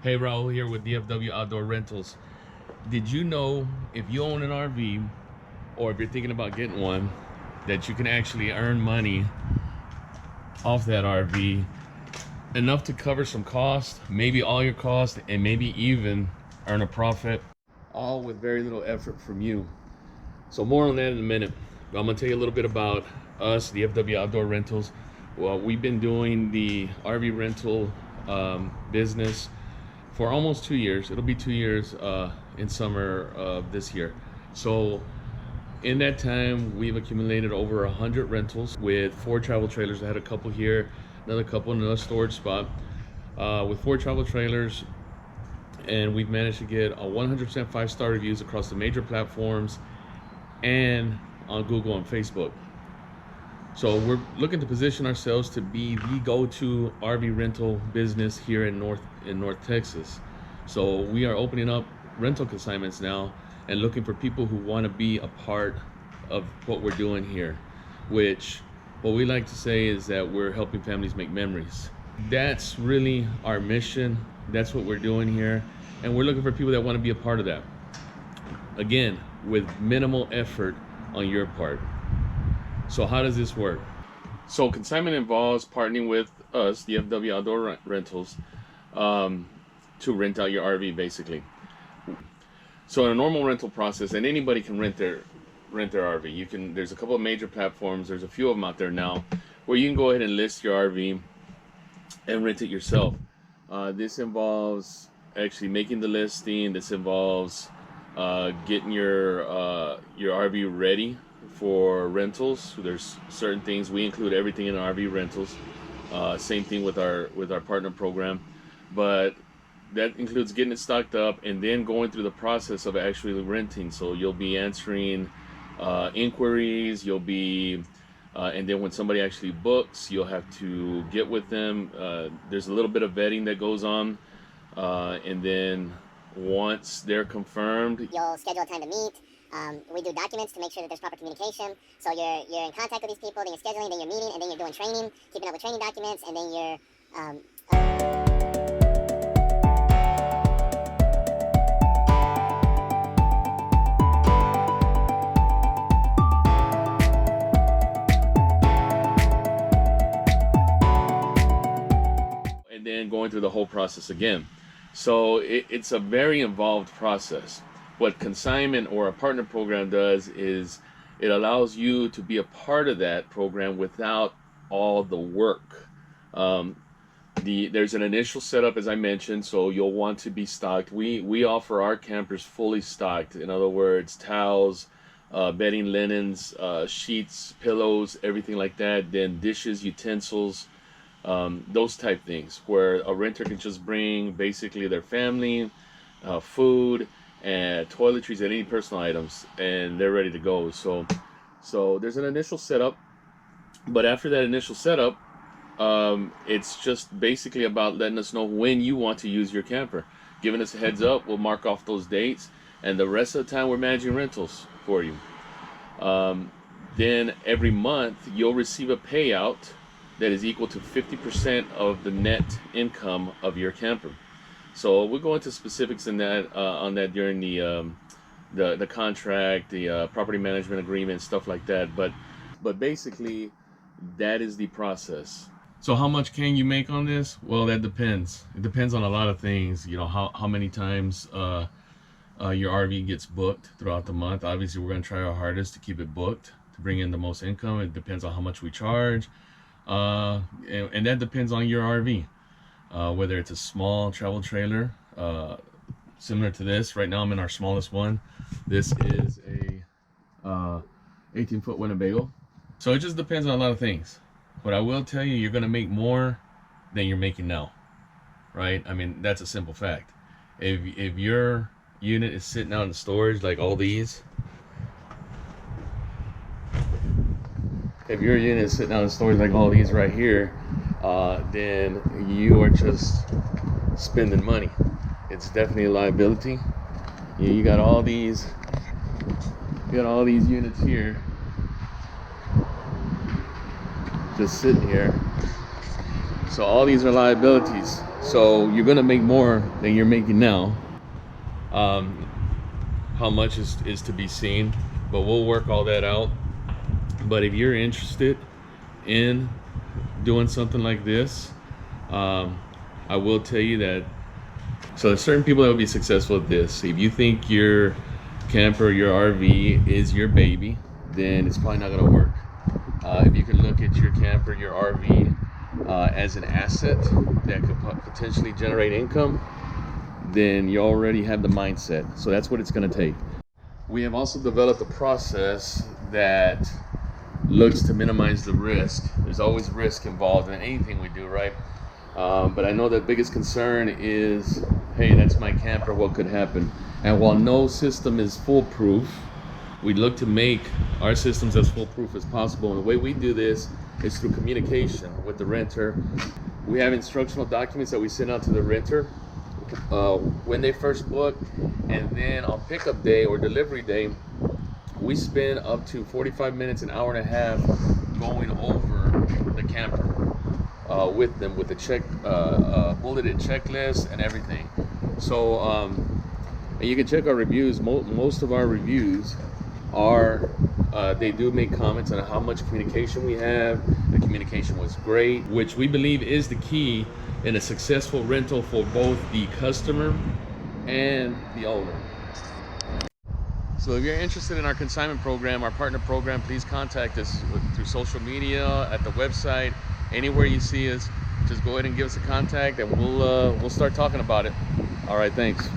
Hey, Raul here with DFW Outdoor Rentals. Did you know if you own an RV or if you're thinking about getting one, that you can actually earn money off that RV, enough to cover some costs, maybe all your costs, and maybe even earn a profit, all with very little effort from you? So more on that in a minute. But I'm gonna tell you a little bit about us, DFW Outdoor Rentals. Well, we've been doing the RV rental business for almost 2 years. It'll be 2 years in summer of this year. So in that time, we've accumulated over 100 rentals with 4 travel trailers. I had a couple here, another couple in another storage spot with 4 travel trailers, and we've managed to get a 100% 5-star reviews across the major platforms and on Google and Facebook. So we're looking to position ourselves to be the go-to RV rental business here in North Texas. So we are opening up rental consignments now and looking for people who want to be a part of what we're doing here, which what we like to say is that we're helping families make memories. That's really our mission. That's what we're doing here, and we're looking for people that want to be a part of that, again, with minimal effort on your part. So how does this work? So consignment involves partnering with us, the DFW Outdoor Rentals, to rent out your RV, basically. So in a normal rental process, and anybody can rent their RV. There's a couple of major platforms. There's a few of them out there now where you can go ahead and list your RV and rent it yourself. This involves actually making the listing. This involves getting your RV ready for rentals. There's certain things we include everything in RV rentals. Same thing with our partner program, but that includes getting it stocked up and then going through the process of actually renting. So you'll be answering inquiries. You'll be and then when somebody actually books, you'll have to get with them. There's a little bit of vetting that goes on, and then once they're confirmed, you'll schedule a time to meet. We do documents to make sure that there's proper communication. So you're in contact with these people, then you're scheduling, then you're meeting, and then you're doing training, keeping up with training documents, and then you're and then going through the whole process again. So it's a very involved process. What consignment or a partner program does is it allows you to be a part of that program without all the work. There's an initial setup, as I mentioned, so you'll want to be stocked. We offer our campers fully stocked. In other words, towels, bedding, linens, sheets, pillows, everything like that. Then dishes, utensils, those type things, where a renter can just bring basically their family, food, and toiletries and any personal items, and they're ready to go. So there's an initial setup, but after that initial setup, it's just basically about letting us know when you want to use your camper, giving us a heads up. We'll mark off those dates, and the rest of the time we're managing rentals for you. Then every month you'll receive a payout that is equal to 50% of the net income of your camper. So we'll go into specifics in that on that during the contract, the property management agreement, stuff like that. But basically, that is the process. So how much can you make on this? Well, that depends. It depends on a lot of things. You know, how many times your RV gets booked throughout the month. Obviously, we're going to try our hardest to keep it booked to bring in the most income. It depends on how much we charge, and that depends on your RV. Whether it's a small travel trailer similar to this. Right now I'm in our smallest one. This is a 18-foot Winnebago. So it just depends on a lot of things. But I will tell you, you're going to make more than you're making now, right? I mean, that's a simple fact. If your unit is sitting out in storage like all these, right here, then you are just spending money. It's definitely a liability. You got all these units here just sitting here. So all these are liabilities. So you're gonna make more than you're making now. How much is to be seen, but we'll work all that out. But if you're interested in doing something like this, I will tell you that, so there's certain people that will be successful at this. If you think your camper, your RV is your baby, then it's probably not gonna work. If you can look at your camper, your RV as an asset that could potentially generate income, then you already have the mindset. So that's what it's going to take. We have also developed a process that looks to minimize the risk. There's always risk involved in anything we do, right? But I know the biggest concern is, hey, that's my camper, what could happen? And while no system is foolproof, we look to make our systems as foolproof as possible. And the way we do this is through communication with the renter. We have instructional documents that we send out to the renter when they first book, and then on pickup day or delivery day, we spend up to 45 minutes, an hour and a half going over the camper with them, with the bulleted checklist and everything. So and you can check our reviews. Most of our reviews are they do make comments on how much communication we have. The communication was great, which we believe is the key in a successful rental for both the customer and the owner. So if you're interested in our consignment program, our partner program, please contact us through social media, at the website, anywhere you see us. Just go ahead and give us a contact, and we'll start talking about it. All right, thanks.